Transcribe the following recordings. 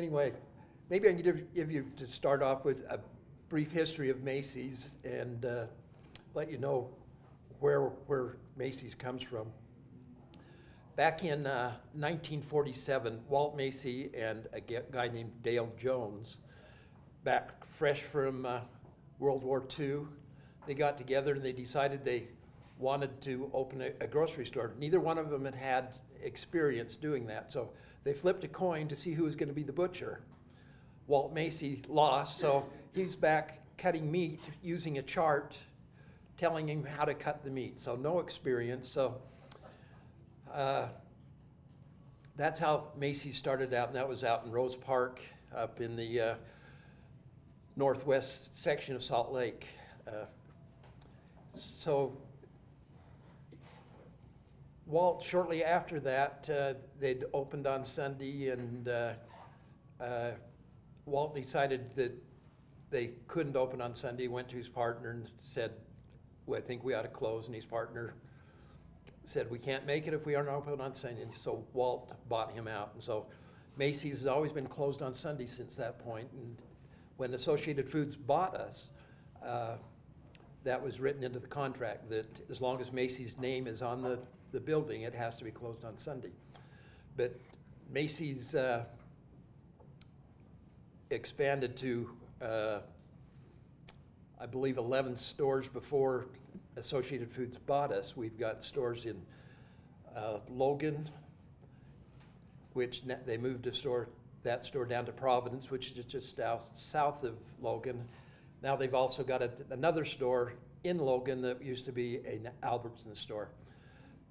Anyway, maybe I can give you to start off with a brief history of Macy's and let you know where Macy's comes from. Back in 1947, Walt Macy and a guy named Dale Jones, back fresh from World War II, they got together and they decided they wanted to open a grocery store. Neither one of them had experience doing that, so they flipped a coin to see who was going to be the butcher. Walt Macy lost, so he's back cutting meat using a chart telling him how to cut the meat, so no experience. So that's how Macy's started out, and that was out in Rose Park up in the northwest section of Salt Lake. So Walt, shortly after that, they'd opened on Sunday, and Walt decided that they couldn't open on Sunday, went to his partner and said, well, I think we ought to close, and his partner said, we can't make it if we aren't open on Sunday. And so Walt bought him out. And so Macy's has always been closed on Sunday since that point. And when Associated Foods bought us, that was written into the contract that as long as Macy's name is on the building, it has to be closed on Sunday. But Macy's expanded to, I believe, 11 stores before Associated Foods bought us. We've got stores in Logan, which they moved that store down to Providence, which is just south of Logan. Now they've also got another store in Logan that used to be an Albertsons store.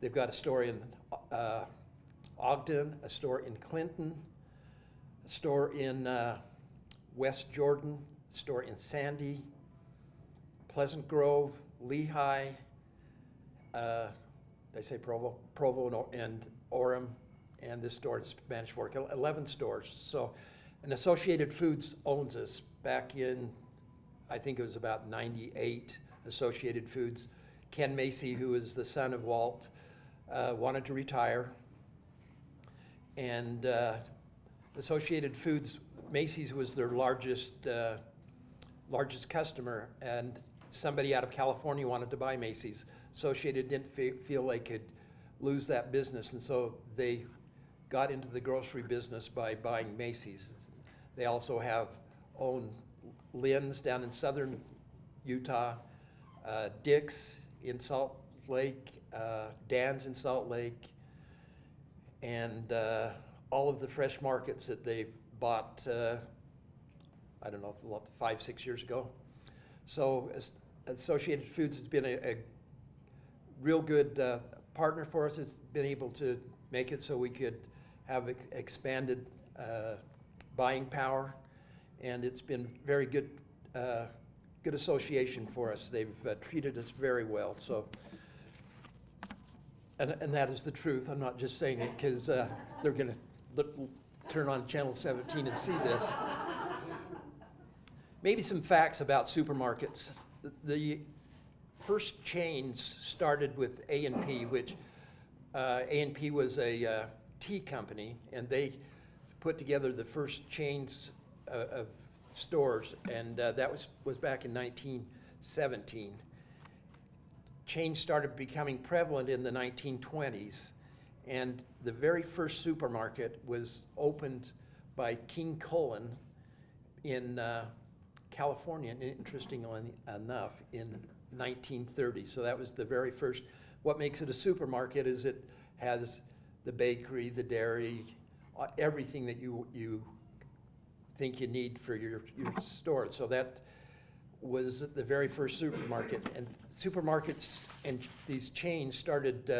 They've got a store in Ogden, a store in Clinton, a store in West Jordan, a store in Sandy, Pleasant Grove, Lehigh, they say Provo and Orem, and this store in Spanish Fork, 11 stores. So, and Associated Foods owns us. Back in, I think it was about 98, Associated Foods. Ken Macy, who is the son of Walt, wanted to retire. And Associated Foods, Macy's was their largest customer, and somebody out of California wanted to buy Macy's. Associated didn't feel they could lose that business, and so they got into the grocery business by buying Macy's. They also own Lynn's down in southern Utah, Dick's in Salt Lake, Dan's in Salt Lake, and all of the fresh markets that they've bought, I don't know, 5, 6 years ago. So Associated Foods has been a real good partner for us. It's been able to make it so we could have expanded buying power, and it's been very good good association for us. They've treated us very well. So, and that is the truth. I'm not just saying it because they're going to turn on Channel 17 and see this. Maybe some facts about supermarkets. The first chains started with A&P, which A&P was a tea company, and they put together the first chains of stores, and that was back in 1917. Chains started becoming prevalent in the 1920s, and the very first supermarket was opened by King Cullen in California, interestingly enough, in 1930. So that was the very first. What makes it a supermarket is it has the bakery, the dairy, everything that you think you need for your store. So that was the very first supermarket. And supermarkets and these chains started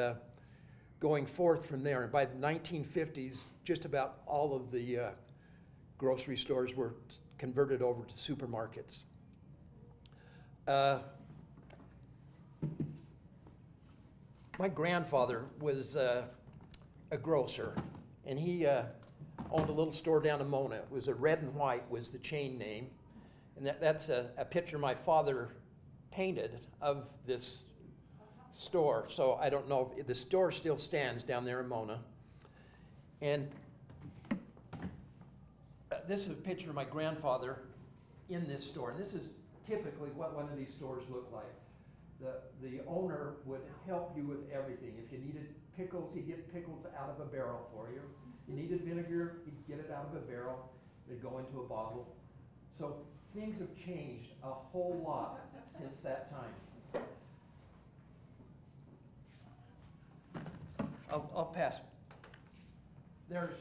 going forth from there. And by the 1950s, just about all of the grocery stores were converted over to supermarkets. My grandfather was a grocer, and he owned a little store down in Mona. It was a Red and White was the chain name, and that's a picture my father painted of this store. So I don't know if the store still stands down there in Mona. And this is a picture of my grandfather in this store, and this is typically what one of these stores look like. The owner would help you with everything. If you needed pickles, he'd get pickles out of a barrel for you. You needed vinegar, he'd get it out of a barrel. It'd go into a bottle. So things have changed a whole lot since that time. I'll pass. There's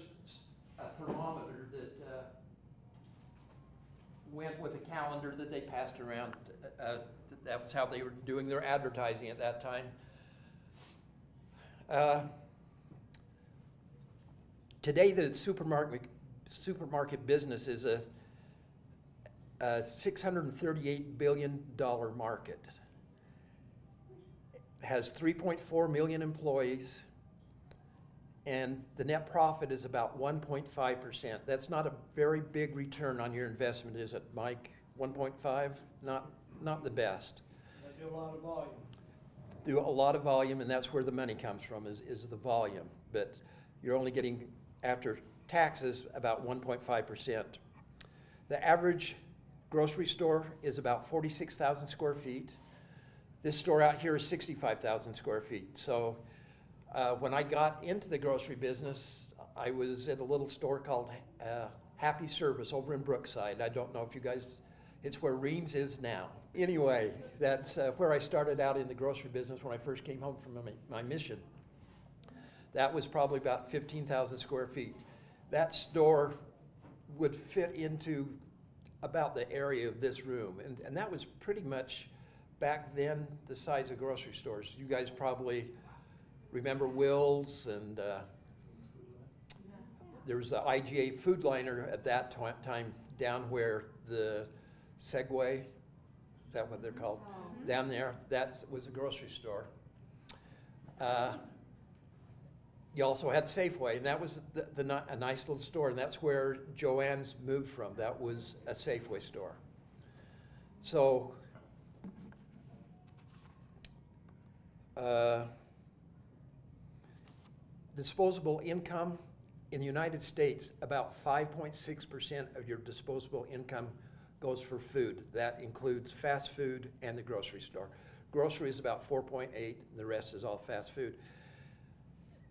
a thermometer that went with a calendar that they passed around. That was how they were doing their advertising at that time. Today, the supermarket business is a $638 billion market. It has 3.4 million employees, and the net profit is about 1.5%. That's not a very big return on your investment, is it, Mike? 1.5? Not the best. They do a lot of volume. Do a lot of volume, and that's where the money comes from, is the volume. But you're only getting, after taxes, about 1.5%. The average grocery store is about 46,000 square feet. This store out here is 65,000 square feet. So when I got into the grocery business, I was at a little store called Happy Service over in Brookside. I don't know if you guys, it's where Reams is now. Anyway, that's where I started out in the grocery business when I first came home from my mission. That was probably about 15,000 square feet. That store would fit into about the area of this room. And that was pretty much, back then, the size of grocery stores. You guys probably remember Will's, and there was the IGA food liner at that time down where the Segway, is that what they're called? Mm-hmm. Down there, that was a grocery store. You also had Safeway, and that was a nice little store, and that's where Joanne's moved from. That was a Safeway store. So, disposable income in the United States, about 5.6% of your disposable income goes for food. That includes fast food and the grocery store. Grocery is about 4.8, and the rest is all fast food.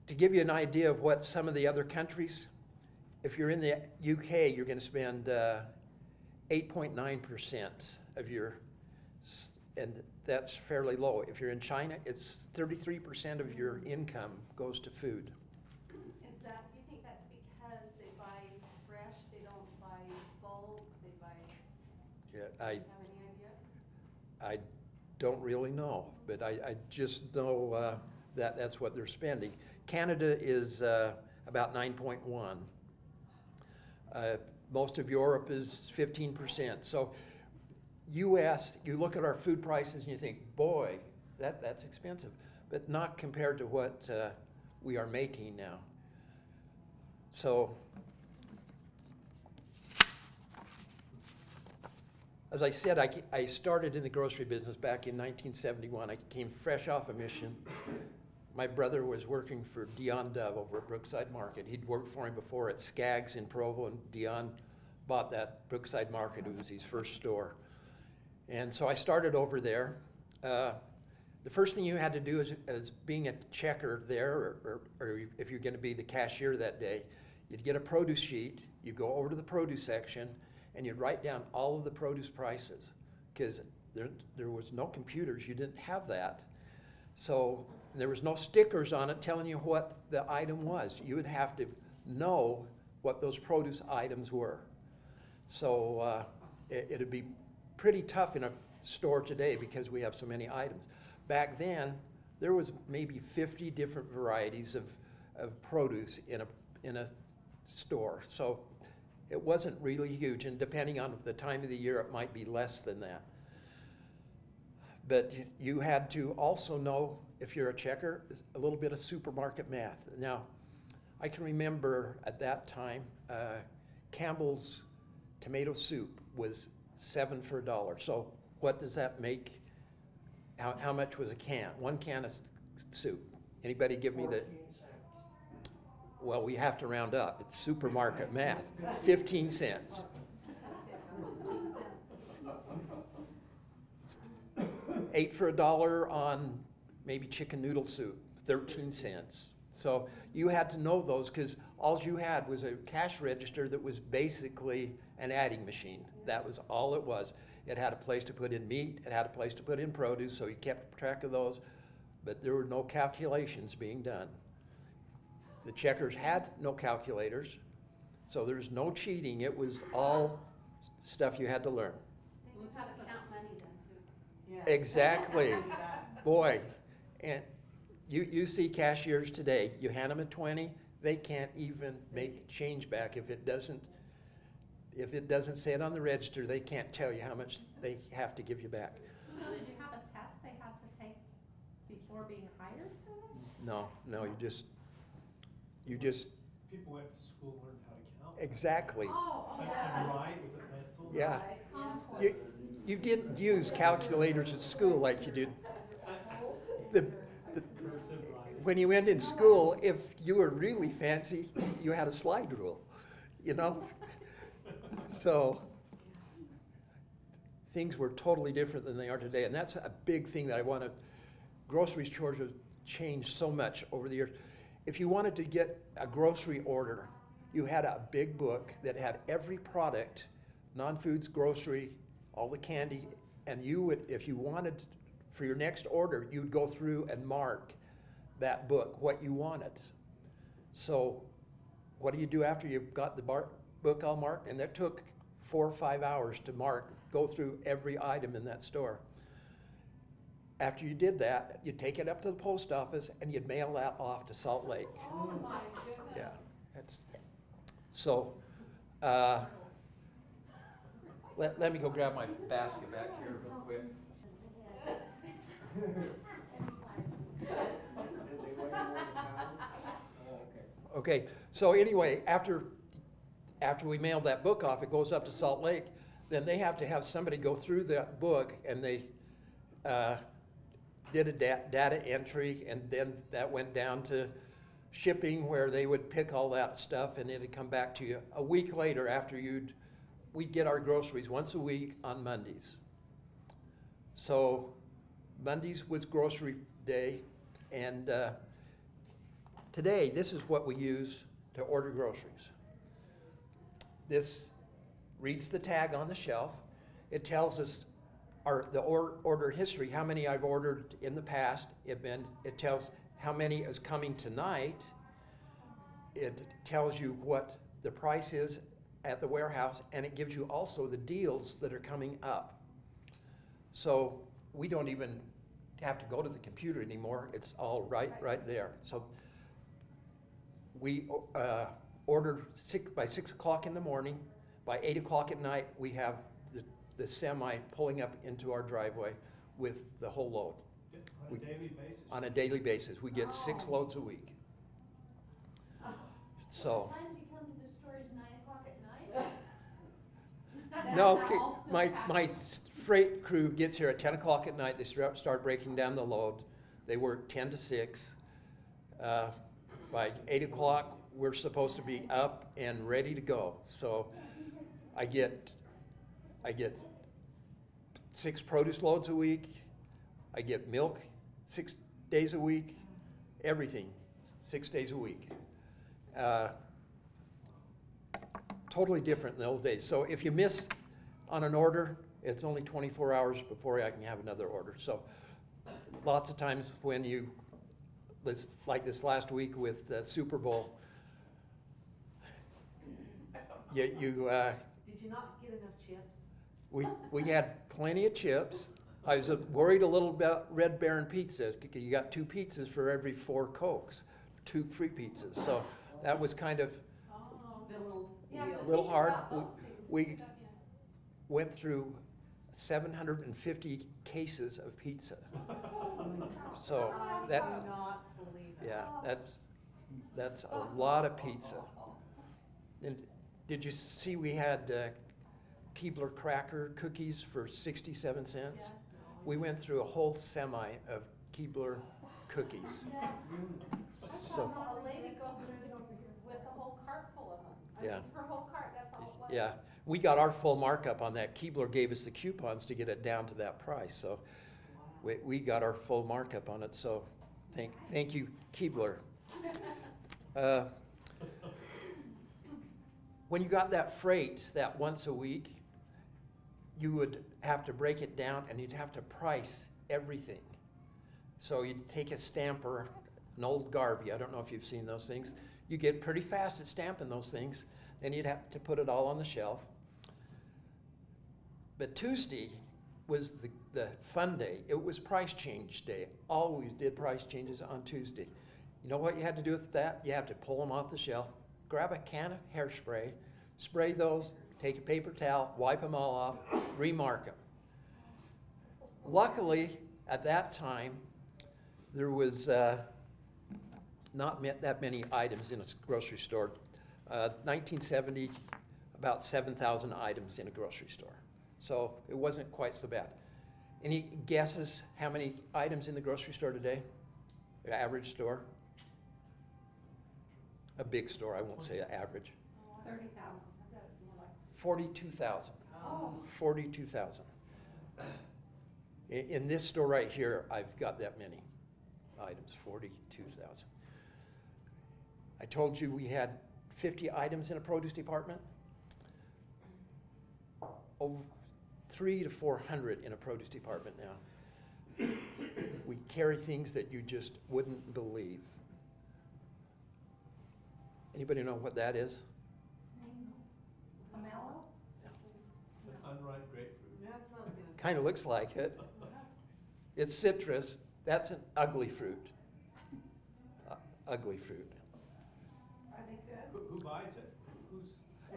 To give you an idea of what some of the other countries, if you're in the UK, you're going to spend 8.9% of your, and that's fairly low. If you're in China, it's 33% of your income goes to food. Is that, do you think that's because they buy fresh, they don't buy bulk, they buy, Yeah, do you have any idea? I don't really know, but I just know that that's what they're spending. Canada is about 9.1. Most of Europe is 15%. So U.S., you look at our food prices and you think, boy, that's expensive, but not compared to what we are making now. So, as I said, I started in the grocery business back in 1971. I came fresh off a mission. My brother was working for Dion Dove over at Brookside Market. He'd worked for him before at Skaggs in Provo, and Dion bought that Brookside Market. It was his first store. And so I started over there. The first thing you had to do as being a checker there, or if you're going to be the cashier that day, you'd get a produce sheet, you'd go over to the produce section, and you'd write down all of the produce prices, because there was no computers. You didn't have that. So there was no stickers on it telling you what the item was. You would have to know what those produce items were. So it'd be pretty tough in a store today because we have so many items. Back then, there was maybe 50 different varieties of produce in a store. So it wasn't really huge, and depending on the time of the year, it might be less than that. But you had to also know, if you're a checker, a little bit of supermarket math. Now, I can remember at that time, Campbell's tomato soup was 7 for $1. So what does that make? How much was a can? One can of soup. Anybody give me the? 14 cents. Well, we have to round up. It's supermarket math. 15 cents. 8 for $1 on maybe chicken noodle soup, 13 cents. So you had to know those because all you had was a cash register that was basically an adding machine. That was all it was. It had a place to put in meat, it had a place to put in produce, so you kept track of those, but there were no calculations being done. The checkers had no calculators, so there was no cheating. It was all stuff you had to learn. They knew how to count money then too. Yeah. Exactly. Boy, and you see cashiers today, you hand them a 20, they can't even make change back if it doesn't say it on the register. They can't tell you how much they have to give you back. So did you have a test they had to take before being hired for that? No, you just People went to school and learned how to count. exactly. And write with a pencil. Yeah. Right. You didn't use calculators at school like you did. When you went in school, if you were really fancy, you had a slide rule, you know? So things were totally different than they are today, and that's a big thing that I want to. Grocery stores have changed so much over the years. If you wanted to get a grocery order, you had a big book that had every product, non-foods, grocery, all the candy, and you would, if you wanted for your next order, you'd go through and mark that book, what you wanted. So what do you do after you've got the book all marked? And that took 4 or 5 hours to go through every item in that store. After you did that, you'd take it up to the post office and you'd mail that off to Salt Lake. Oh my goodness. Yeah, that's, so, let me go grab my basket back here real quick. Okay, so anyway, after we mailed that book off, it goes up to Salt Lake, then they have to have somebody go through that book, and they did a data entry, and then that went down to shipping where they would pick all that stuff and it'd come back to you a week later after we'd get our groceries once a week on Mondays. So Mondays was grocery day, and today this is what we use to order groceries. This reads the tag on the shelf. It tells us the order history, how many I've ordered in the past. It tells how many is coming tonight. It tells you what the price is at the warehouse, and it gives you also the deals that are coming up. So we don't even have to go to the computer anymore. It's all right there. So we ordered by 6 o'clock in the morning. By 8 o'clock at night, we have the semi pulling up into our driveway with the whole load. On a daily basis? On a daily basis. We get 6 loads a week. So. What time do you come to the store? Is 9 o'clock at night? No, my freight crew gets here at 10 o'clock at night. They start breaking down the load. They work 10 to 6. By 8 o'clock, we're supposed to be up and ready to go. So I get 6 produce loads a week. I get milk 6 days a week. Everything 6 days a week. Totally different in the old days. So if you miss on an order, it's only 24 hours before I can have another order. So lots of times when like this last week with the Super Bowl, Did you not get enough chips? we had plenty of chips. I was worried a little about Red Baron pizzas. You got 2 pizzas for every 4 Cokes, 2 free pizzas. So that was kind of a little hard. We went through 750 cases of pizza. So that's, I cannot believe it. yeah, that's a lot of pizza. And did you see we had Keebler cracker cookies for 67 cents? Yeah. We went through a whole semi of Keebler cookies. So A lady goes through Yeah. Per whole cart, that's all it was. Yeah, we got our full markup on that. Keebler gave us the coupons to get it down to that price, so we got our full markup on it, so thank you, Keebler. When you got that freight, that once a week, you would have to break it down and you'd have to price everything. So you'd take a stamper, an old Garvey, I don't know if you've seen those things. You get pretty fast at stamping those things, then you'd have to put it all on the shelf. But Tuesday was the fun day. It was price change day. Always did price changes on Tuesday. You know what you had to do with that? You have to pull them off the shelf, grab a can of hairspray, spray those, take a paper towel, wipe them all off, remark them. Luckily, at that time, there was not that many items in a grocery store. 1970, about 7,000 items in a grocery store. So it wasn't quite so bad. Any guesses how many items in the grocery store today? Your average store? A big store, I won't say average. 30,000. I bet it's more like. 42,000. Oh. 42,000. In this store right here, I've got that many items, 42,000. I told you we had 50 items in a produce department. Over 300 to 400 in a produce department now. We carry things that you just wouldn't believe. Anybody know what that is? Pomelo? It's an unripe grapefruit. That's what I was gonna say. Kind of looks like it. It's citrus. That's an ugly fruit. Ugly fruit. Are they good? Who buys it?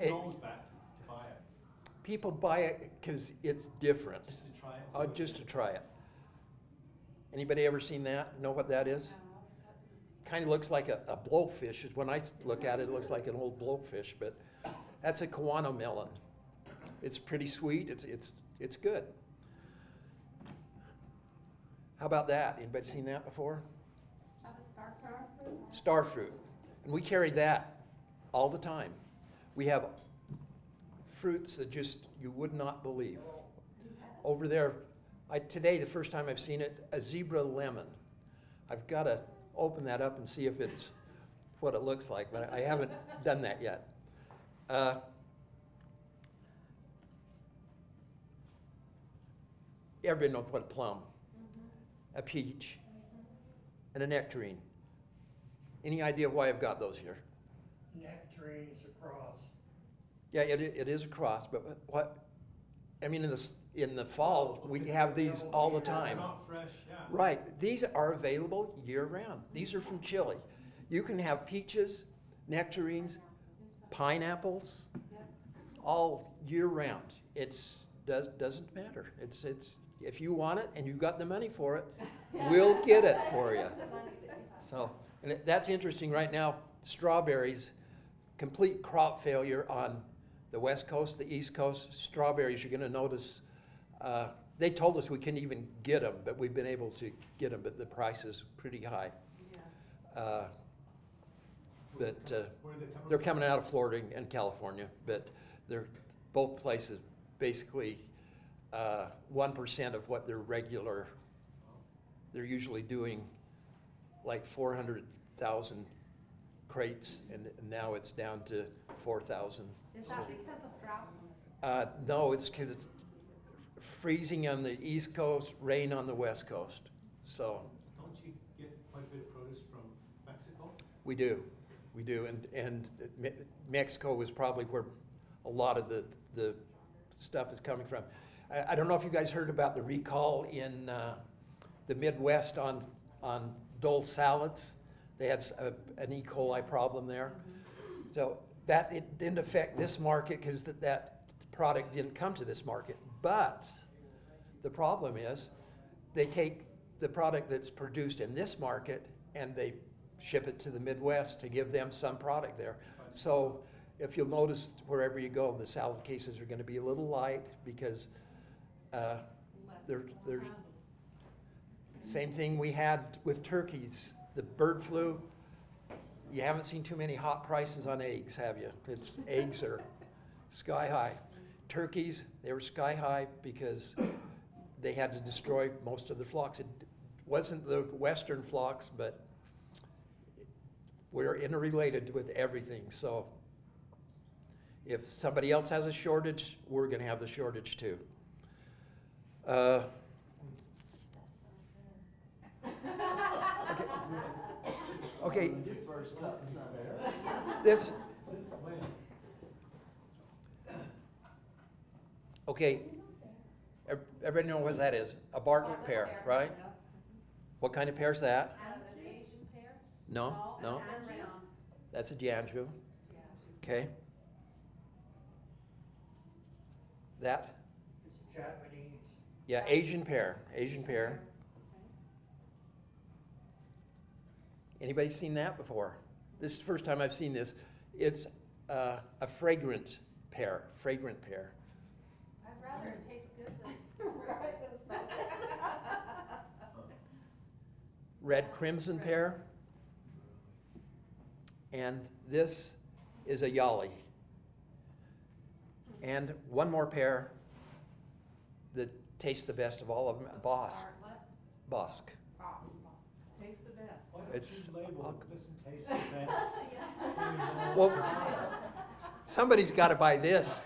It- Who knows that to buy it? People buy it because it's different. Just to try it? Oh, just to try it. Anybody ever seen that? Know what that is? Kind of looks like a blowfish. When I look at it, it looks like an old blowfish, but that's a Kiwano melon. It's pretty sweet. It's good. How about that? Anybody seen that before? Is that a star fruit? Star fruit. And we carry that all the time. We have fruits that just you would not believe. Over there, today, the first time I've seen it, a zebra lemon. I've got to open that up and see if it's what it looks like, but I haven't done that yet. Everybody knows what a plum, a peach, and a nectarine. Any idea why I've got those here? Nectarines across. Yeah, it is a cross, but what? I mean, in the fall, we have these all the time. They're not fresh, yeah. Right. These are available year-round. These are from Chile. You can have peaches, nectarines, pineapples, all year-round. Doesn't matter. It's if you want it and you've got the money for it, we'll get it for you. So, and that's interesting right now. Strawberries, complete crop failure on the West Coast, the East Coast. Strawberries, you're going to notice. They told us we couldn't even get them, but we've been able to get them, but the price is pretty high. Yeah. Where are they coming They're from? coming out of Florida and California, but they're both places basically 1% of what they're usually doing like 400,000 crates, and now it's down to 4,000. Is that because of drought? No, it's because it's freezing on the East Coast, rain on the West Coast. So Don't you get quite a bit of produce from Mexico? we do, and Mexico is probably where a lot of the stuff is coming from. I don't know if you guys heard about the recall in the Midwest on Dole salads. They had an E. coli problem there. So it didn't affect this market because that product didn't come to this market. But the problem is they take the product that's produced in this market and they ship it to the Midwest to give them some product there. So if you'll notice, wherever you go, the salad cases are going to be a little light because they're same thing we had with turkeys. The bird flu, you haven't seen too many hot prices on eggs, have you? Eggs are sky high. Turkeys, they were sky high because they had to destroy most of the flocks. It wasn't the western flocks, but we're interrelated with everything. So if somebody else has a shortage, we're going to have the shortage too. Okay. This. Okay. Everybody know what that is? A Bartlett pear, right? What kind of pear is that? An Asian pear? No, no. They're round. That's a Jianzhou. Okay. That? It's Japanese. Yeah, Asian pear. Asian pear. Anybody seen that before? This is the first time I've seen this. It's a fragrant pear. Fragrant pear. I'd rather it tastes good than smoke. Red crimson pear. And this is a yali. And one more pear that tastes the best of all of them, Bosque. Bosque. Tastes the best. Why don't It's- you label this and taste the best? Well, somebody's got to buy this.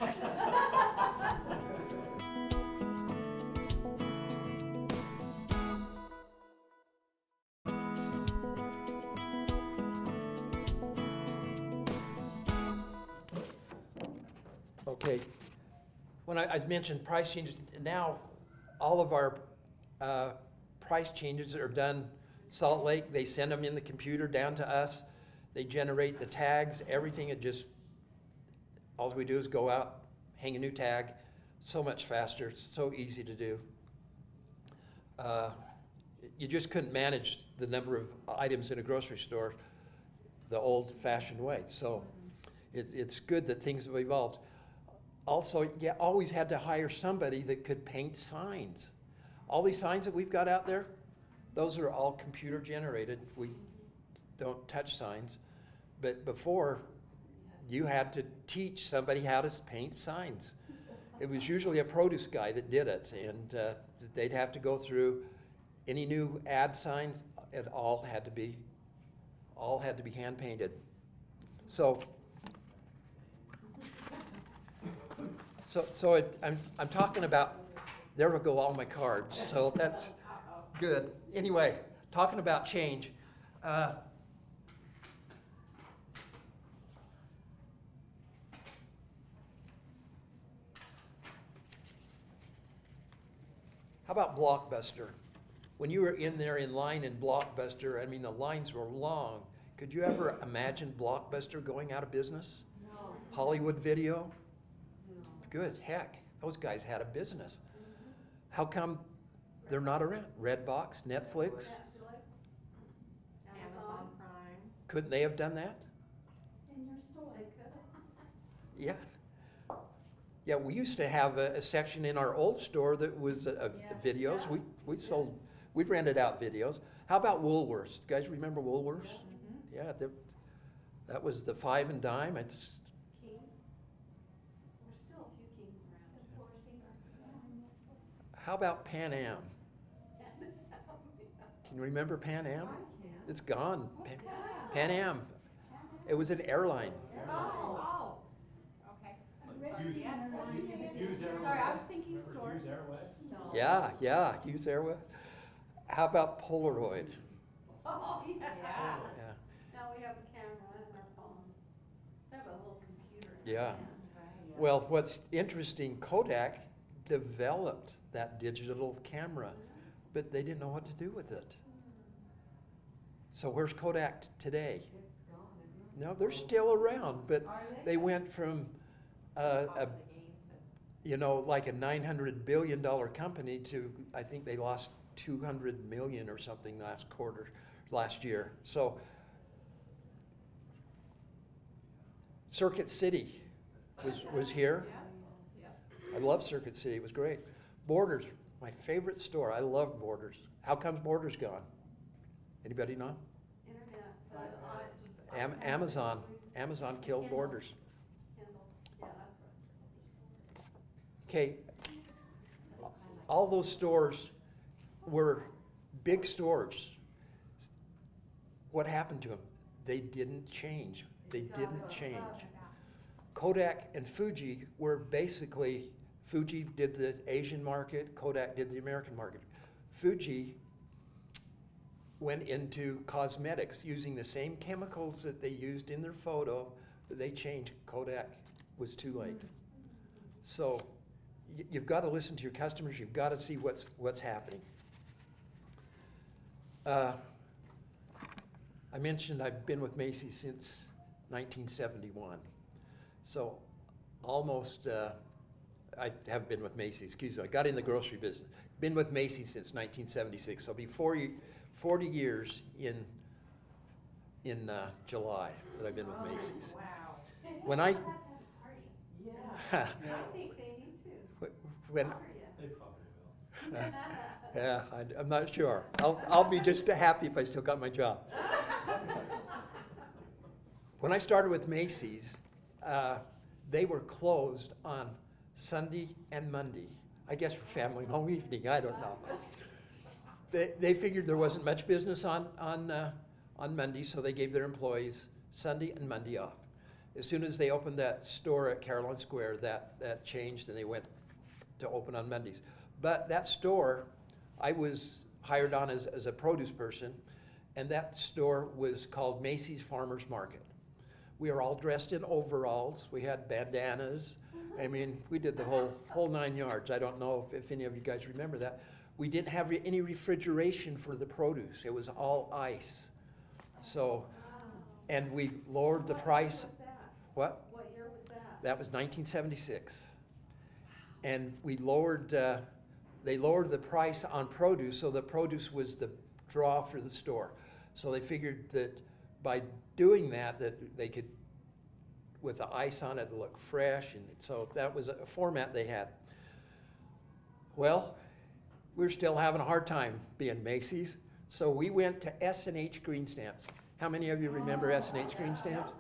Okay, when I mentioned price changes, now all of our price changes are done Salt Lake. They send them in the computer down to us. They generate the tags, everything. It just, all we do is go out, hang a new tag. So much faster, so easy to do. You just couldn't manage the number of items in a grocery store the old-fashioned way. So it's good that things have evolved. Also, you always had to hire somebody that could paint signs. All these signs that we've got out there, those are all computer generated. We don't touch signs. But before, you had to teach somebody how to paint signs. It was usually a produce guy that did it, and they'd have to go through any new ad signs. It all had to be hand painted. So I'm talking about, there will go all my cards, so that's good. Anyway, talking about change. How about Blockbuster? When you were in there in line in Blockbuster, I mean, the lines were long. Could you ever imagine Blockbuster going out of business? No. Hollywood Video? No. Good, heck, those guys had a business. How come they're not around? Redbox, Netflix? Amazon Prime. Couldn't they have done that? In your store. They could. Yeah. Yeah, we used to have a section in our old store that was videos. Yeah. We'd rented out videos. How about Woolworths? You guys remember Woolworths? Yeah, that was the 5 and dime. Kings. There's still a few Kings around. How about Pan Am? Can you remember Pan Am? It's gone. Pan Am. It was an airline. Oh. Okay. Hughes Airways. Sorry, I was thinking Remember store. Hughes Airways? No. Yeah, Hughes Airways. How about Polaroid? Oh, yeah. Yeah. Yeah. Now we have a camera in our phone. We have a little computer. in Yeah. our hand. Well, what's interesting, Kodak developed that digital camera, but they didn't know what to do with it. So where's Kodak today? No, they're still around, but they went from like a $900 billion company to, I think they lost 200 million or something last year. So Circuit City was here. I love Circuit City, it was great. Borders, my favorite store. I love Borders. How comes Borders gone? Anybody know? Internet, Amazon killed Borders. Kindles, yeah, that's what. Okay, all those stores were big stores. What happened to them? They didn't change. They didn't change. Kodak and Fuji were basically, Fuji did the Asian market, Kodak did the American market. Fuji went into cosmetics using the same chemicals that they used in their photo. They changed. Kodak was too late. So you've got to listen to your customers. You've got to see what's happening. I mentioned I've been with Macy's since 1971. So almost, I have been with Macy's, excuse me, I got in the grocery business. Been with Macy's since 1976. So before 40 years in July that I've been with Macy's. Wow. When I, Yeah. I think they need to. when, Are ya? They probably will. yeah, I'm not sure. I'll be just happy if I still got my job. When I started with Macy's, they were closed on Sunday and Monday. I guess for family home evening, I don't know. They figured there wasn't much business on Monday, so they gave their employees Sunday and Monday off. As soon as they opened that store at Caroline Square, that changed and they went to open on Mondays. But that store, I was hired on as a produce person, and that store was called Macy's Farmers Market. We were all dressed in overalls. We had bandanas. I mean, we did the whole 9 yards. I don't know if any of you guys remember that. We didn't have any refrigeration for the produce. It was all ice. So, and we lowered the price. What? What year was that? That was 1976. And we lowered, they lowered the price on produce, so the produce was the draw for the store. So they figured that by doing that they could, with the ice on it, look fresh, and so that was a format they had. Well, we're still having a hard time being Macy's, so we went to S&H Green Stamps. How many of you remember S&H Green Stamps?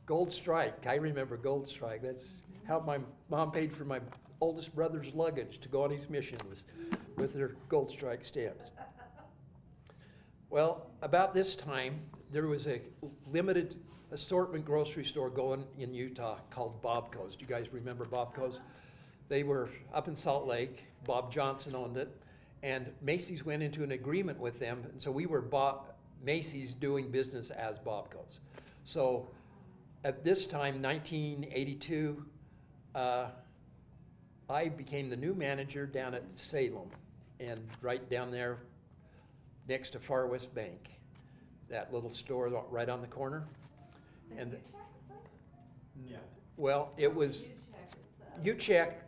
Gold Strike, I remember Gold Strike. That's how my mom paid for my oldest brother's luggage to go on his mission, was with their Gold Strike stamps. Well, about this time, there was a limited assortment grocery store going in Utah called Bobco's. Do you guys remember Bobco's? They were up in Salt Lake. Bob Johnson owned it. And Macy's went into an agreement with them. And so we were Macy's doing business as Bobco's. So at this time, 1982, I became the new manager down at Salem, and right down there next to Far West Bank, that little store right on the corner. And Yeah. well, it was You check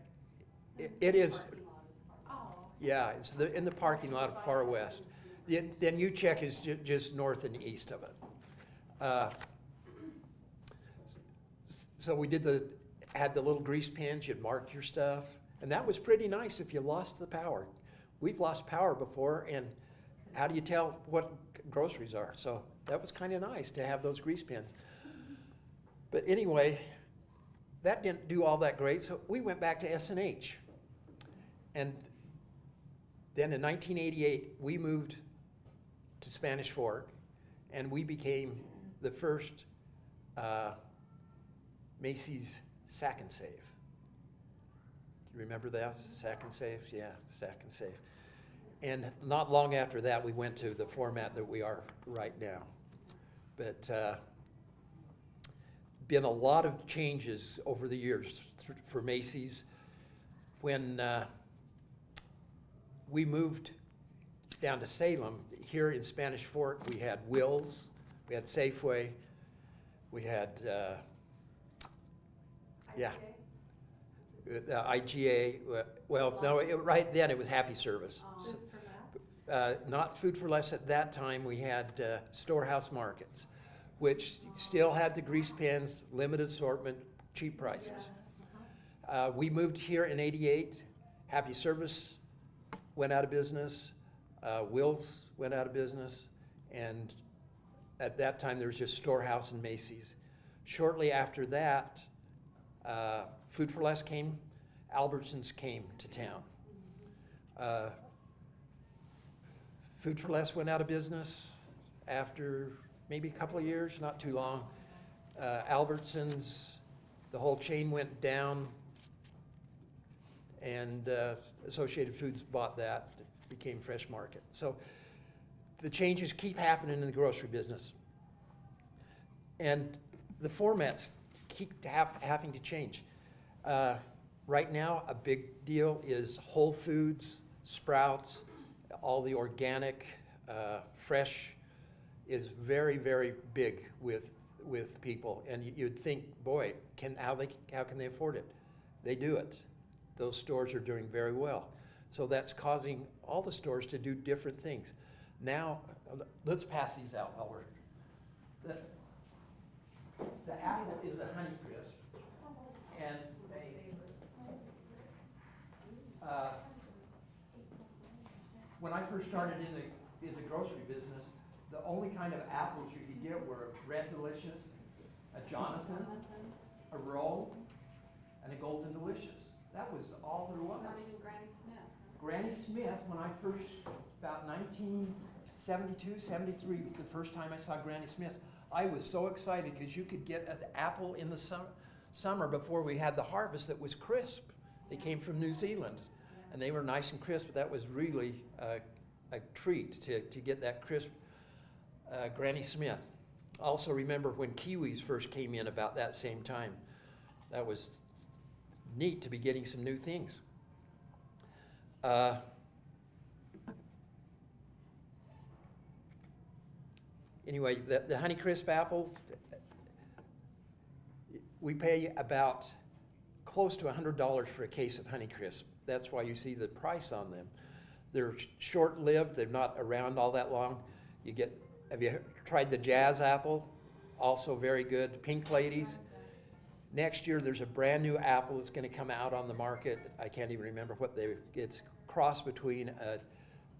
it is, Oh. yeah, it's in the parking lot of Far West. Then U-Check is just north and east of it. So we had the little grease pens. You'd mark your stuff, and that was pretty nice if you lost the power. We've lost power before, and how do you tell what groceries are? So that was kind of nice to have those grease pens. But anyway, that didn't do all that great, so we went back to S&H. And then in 1988, we moved to Spanish Fork, and we became the first Macy's Sack and Save. Do you remember that? Sack and Saves? Yeah, Sack and Save. And not long after that, we went to the format that we are right now. But been a lot of changes over the years for Macy's. When we moved down to Salem, here in Spanish Fork, we had Will's, we had Safeway, we had, IGA. Well, no, right then it was Happy Service. Not Food for Less at that time. We had Storehouse Markets, which still had the grease pens, limited assortment, cheap prices. We moved here in '88. Happy Service went out of business. Will's went out of business. And At that time, there was just Storehouse and Macy's. Shortly after that, Food for Less came, Albertsons came to town. Food for Less went out of business after maybe a couple of years, not too long. Albertsons, the whole chain went down, and Associated Foods bought that. It became Fresh Market. So the changes keep happening in the grocery business. And the formats keep having to change. Right now, a big deal is Whole Foods, Sprouts, all the organic, fresh is very, very big with people. And you'd think, boy, how can they afford it? They do it. Those stores are doing very well. So that's causing all the stores to do different things. Now, let's pass these out while we're... The apple is a Honeycrisp, and when I first started in the grocery business, the only kind of apples you could get were a Red Delicious, a Jonathan, a Roe, and a Golden Delicious. That was all there was. Not even Granny Smith. Huh? Granny Smith, when I first, about 1972, 73, the first time I saw Granny Smith, I was so excited because you could get an apple in the summer before we had the harvest that was crisp. They came from New Zealand, and they were nice and crisp. That was really a treat to get that crisp Granny Smith. Also remember when kiwis first came in about that same time. That was neat to be getting some new things. Anyway, the Honeycrisp apple, we pay about close to $100 for a case of Honeycrisp. That's why you see the price on them. They're short-lived. They're not around all that long. Have you tried the Jazz apple? Also very good. Pink Ladies. Next year, there's a brand new apple that's going to come out on the market. I can't even remember it's cross between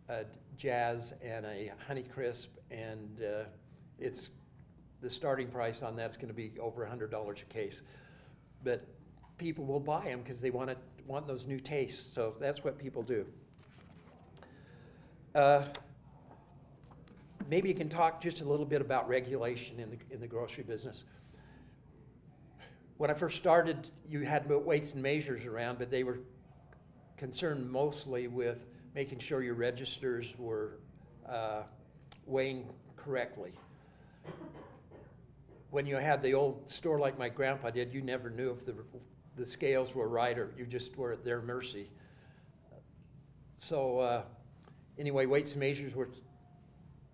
a Jazz and a Honeycrisp, and it's the starting price on that's going to be over $100 a case. But people will buy them because they want those new tastes. So that's what people do. Maybe you can talk just a little bit about regulation in the grocery business. When I first started, you had weights and measures around, but they were concerned mostly with making sure your registers were weighing correctly. When you had the old store like my grandpa did, you never knew if the scales were right, or you just were at their mercy. So anyway, weights and measures were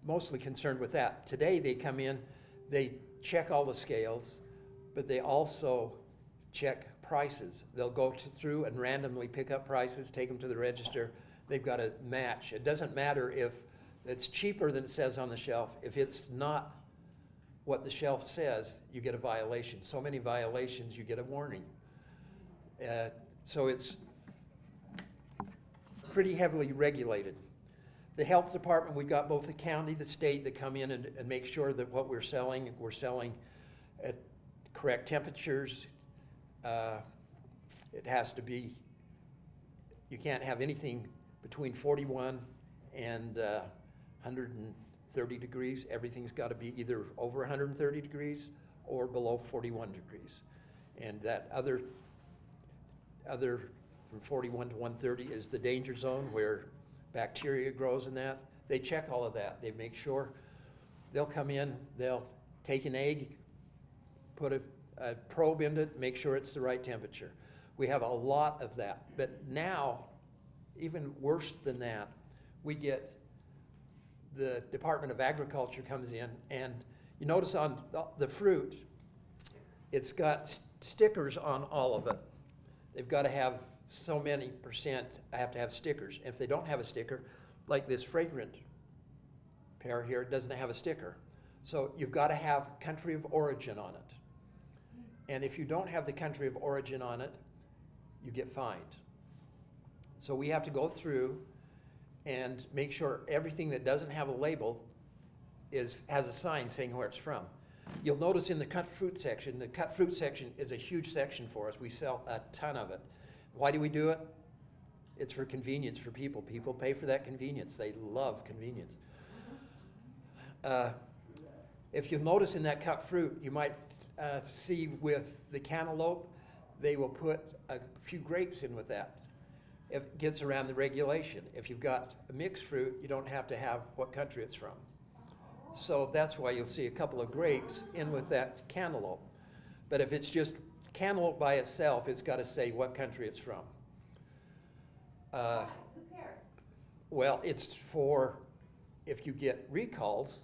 mostly concerned with that. Today they come in, they check all the scales, but they also check prices. They'll go through and randomly pick up prices, take them to the register. They've got to match. It doesn't matter if it's cheaper than it says on the shelf. If it's not what the shelf says, you get a violation. So many violations, you get a warning. So it's pretty heavily regulated. The health department, we've got both the county, the state that come in and make sure that what we're selling at correct temperatures. It has to be, you can't have anything between 41 and 130 degrees. Everything's got to be either over 130 degrees or below 41 degrees. And that other from 41 to 130 is the danger zone where bacteria grows in that. They check all of that. They make sure. They'll come in, they'll take an egg, put a probe in it, make sure it's the right temperature. We have a lot of that. But now, even worse than that, we get the Department of Agriculture comes in, and you notice on the fruit, it's got stickers on all of it. They've got to have so many percent have to have stickers. If they don't have a sticker, like this fragrant pear here, it doesn't have a sticker. So you've got to have country of origin on it. And if you don't have the country of origin on it, you get fined. So we have to go through and make sure everything that doesn't have a label has a sign saying where it's from. You'll notice in the cut fruit section, the cut fruit section is a huge section for us. We sell a ton of it. Why do we do it? It's for convenience for people. People pay for that convenience. They love convenience. If you'll notice in that cut fruit, you might see with the cantaloupe, they will put a few grapes in with that. It gets around the regulation. If you've got a mixed fruit, you don't have to have what country it's from. So that's why you'll see a couple of grapes in with that cantaloupe. But if it's just cantaloupe by itself, it's got to say what country it's from. Well, it's for if you get recalls.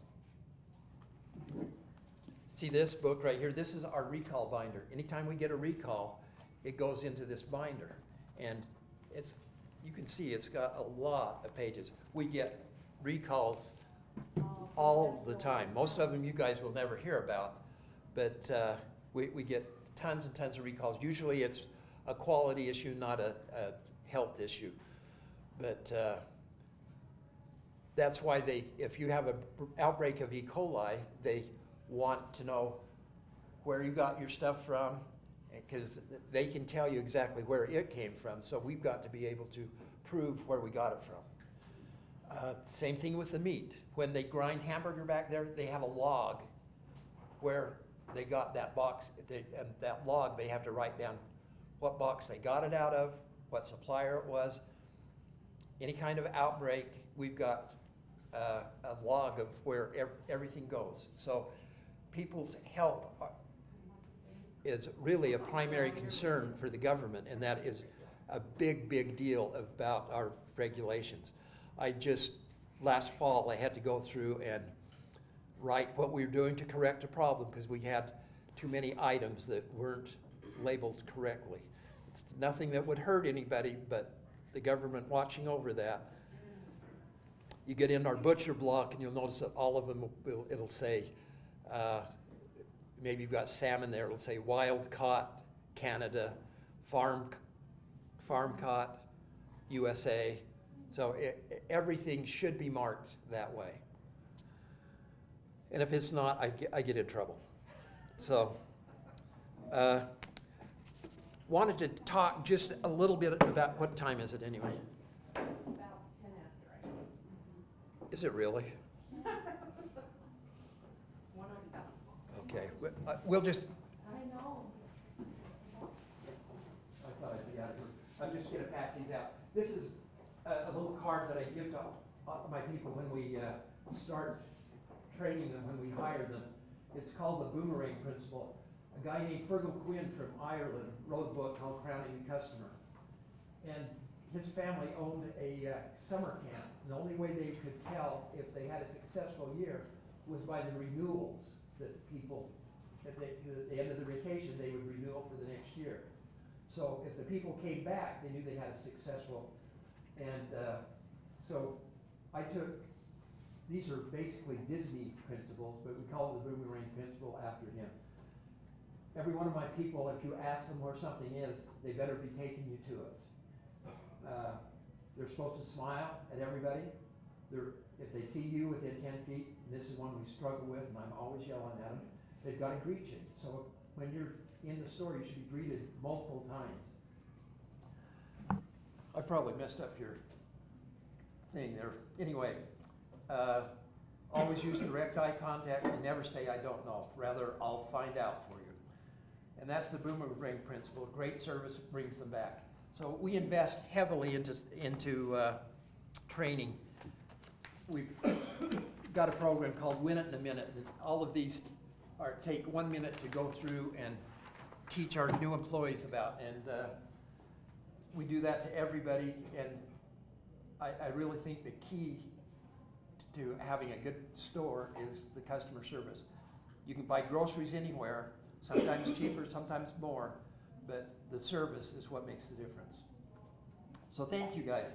See this book right here? This is our recall binder. Anytime we get a recall, it goes into this binder. And it's, you can see it's got a lot of pages. We get recalls all the time. Most of them you guys will never hear about, but we get tons and tons of recalls. Usually it's a quality issue, not a health issue. But that's why if you have an outbreak of E. coli, they want to know where you got your stuff from, because they can tell you exactly where it came from. So we've got to be able to prove where we got it from. Same thing with the meat. When they grind hamburger back there, they have a log where they got that box, and that log they have to write down what box they got it out of, what supplier it was. Any kind of outbreak, we've got a log of where everything goes. So people's health is really a primary concern for the government, and that is a big, big deal about our regulations. Last fall, I had to go through and write what we were doing to correct a problem because we had too many items that weren't labeled correctly. It's nothing that would hurt anybody, but the government watching over that. You get in our butcher block and you'll notice that all of them, it'll say, maybe you've got salmon there, it'll say wild caught, Canada, farm caught, USA. So everything should be marked that way. And if it's not, I get in trouble. So, wanted to talk just a little bit about, what time is it anyway? About 10 after, I think. Is it really? 107. Okay, we'll just, I know. I thought I'd be out of here. I'm just going to pass these out. This is a little card that I give to my people when we start training them, when we hire them. It's called the Boomerang Principle. A guy named Fergal Quinn from Ireland wrote a book called Crowning the Customer. And his family owned a summer camp. And the only way they could tell if they had a successful year was by the renewals that people, at the end of the vacation, they would renew for the next year. So if the people came back, they knew they had a successful. And so I took, these are basically Disney principles, but we call it the Boomerang Principle after him. Every one of my people, if you ask them where something is, they better be taking you to it. They're supposed to smile at everybody. If they see you within 10 feet, and this is one we struggle with, and I'm always yelling at them, they've got to greet you. So when you're in the store, you should be greeted multiple times. I probably messed up your thing there. Anyway, always use direct eye contact and never say I don't know. Rather, I'll find out for you. And that's the Boomerang Principle. Great service brings them back. So we invest heavily into training. We've got a program called Win It in a Minute. All of these take 1 minute to go through and teach our new employees about. And we do that to everybody. And I really think the key to having a good store is the customer service. You can buy groceries anywhere, sometimes cheaper, sometimes more, but the service is what makes the difference. So thank you guys.